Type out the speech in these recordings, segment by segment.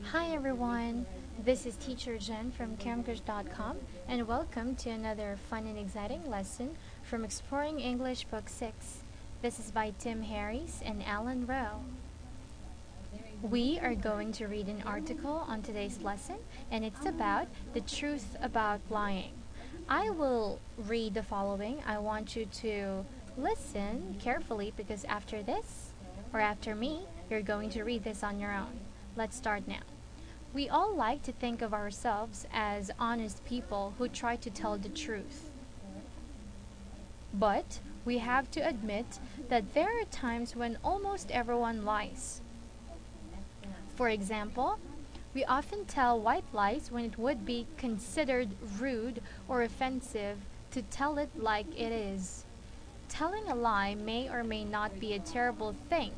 Hi everyone, this is Teacher Jen from camgush.com and welcome to another fun and exciting lesson from Exploring English Book 6. This is by Tim Harris and Alan Rowe. We are going to read an article on today's lesson and it's about the truth about lying. I will read the following. I want you to listen carefully because after this, or after me, you're going to read this on your own. Let's start now. We all like to think of ourselves as honest people who try to tell the truth. But we have to admit that there are times when almost everyone lies. For example, we often tell white lies when it would be considered rude or offensive to tell it like it is. Telling a lie may or may not be a terrible thing,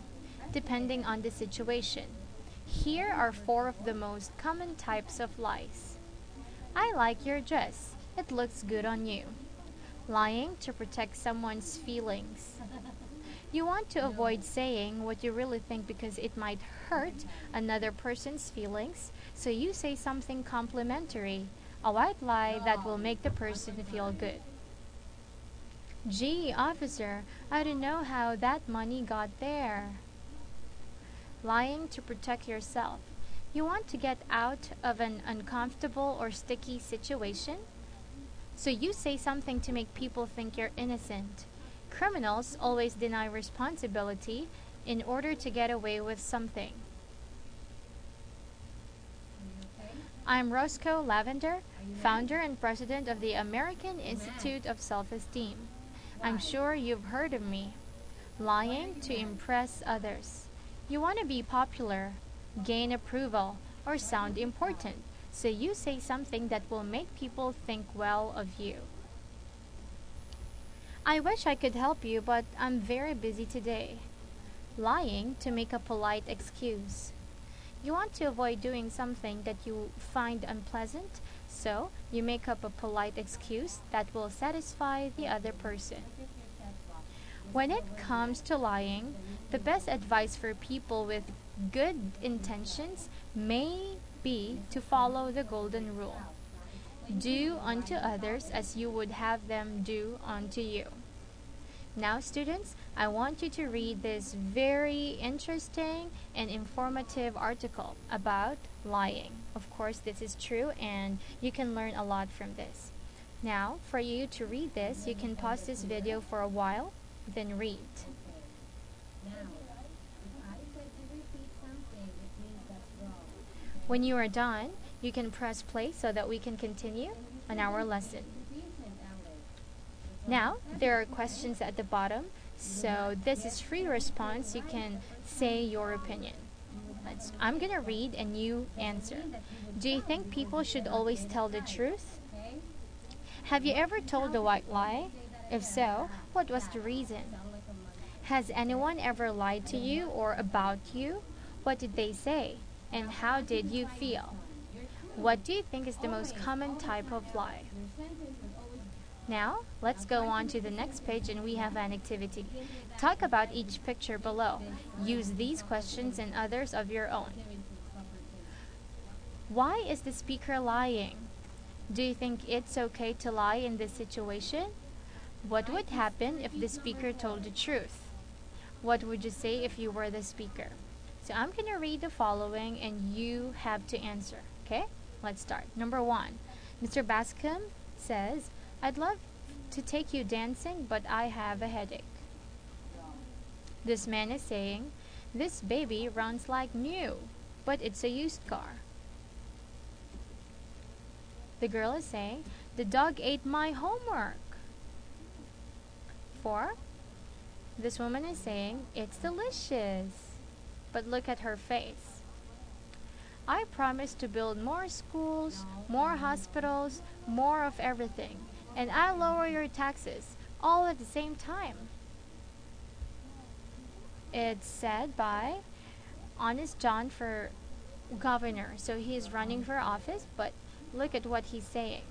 depending on the situation. Here are 4 of the most common types of lies. I like your dress. It looks good on you. Lying to protect someone's feelings. You want to avoid saying what you really think because it might hurt another person's feelings, so you say something complimentary, a white lie that will make the person feel good. Gee, officer, I don't know how that money got there. Lying to protect yourself. You want to get out of an uncomfortable or sticky situation, so you say something to make people think you're innocent. Criminals always deny responsibility in order to get away with something. I'm Roscoe Lavender, founder and president of the American Institute of Self-Esteem. I'm sure you've heard of me. Lying to impress others. You want to be popular, gain approval, or sound important, so you say something that will make people think well of you. I wish I could help you, but I'm very busy today. Lying to make a polite excuse. You want to avoid doing something that you find unpleasant, so you make up a polite excuse that will satisfy the other person. When it comes to lying, the best advice for people with good intentions may be to follow the golden rule. Do unto others as you would have them do unto you. Now, students, I want you to read this very interesting and informative article about lying. Of course, this is true and you can learn a lot from this. Now, for you to read this, you can pause this video for a while, then read. When you are done, you can press play so that we can continue on our lesson. Now, there are questions at the bottom, so this is free response. You can say your opinion. I'm going to read and you answer. Do you think people should always tell the truth? Have you ever told a white lie? If so, what was the reason? Has anyone ever lied to you or about you? What did they say? And how did you feel? What do you think is the most common type of lie? Now, let's go on to the next page and we have an activity. Talk about each picture below. Use these questions and others of your own. Why is the speaker lying? Do you think it's okay to lie in this situation? What would happen if the speaker told the truth? What would you say if you were the speaker? So I'm going to read the following and you have to answer. Okay? Let's start. Number 1. Mr. Bascom says, I'd love to take you dancing, but I have a headache. This man is saying, this baby runs like new, but it's a used car. The girl is saying, the dog ate my homework. 4. This woman is saying, it's delicious, but look at her face. I promise to build more schools, more hospitals, more of everything, and I'll lower your taxes, all at the same time. It's said by Honest John for governor, so he's running for office, but look at what he's saying.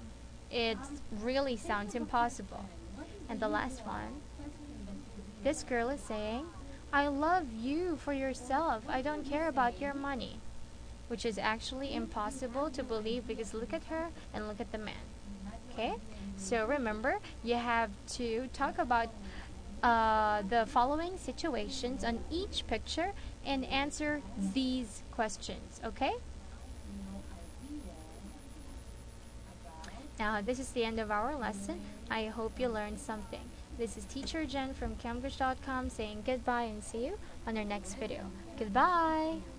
It really sounds impossible. And the last one, this girl is saying, I love you for yourself. I don't care about your money. which is actually impossible to believe because look at her and look at the man. Okay? So remember, you have to talk about the following situations on each picture and answer these questions. Okay? Now, this is the end of our lesson. I hope you learned something. This is Teacher Jen from Cambridge.com saying goodbye and see you on our next video. Goodbye!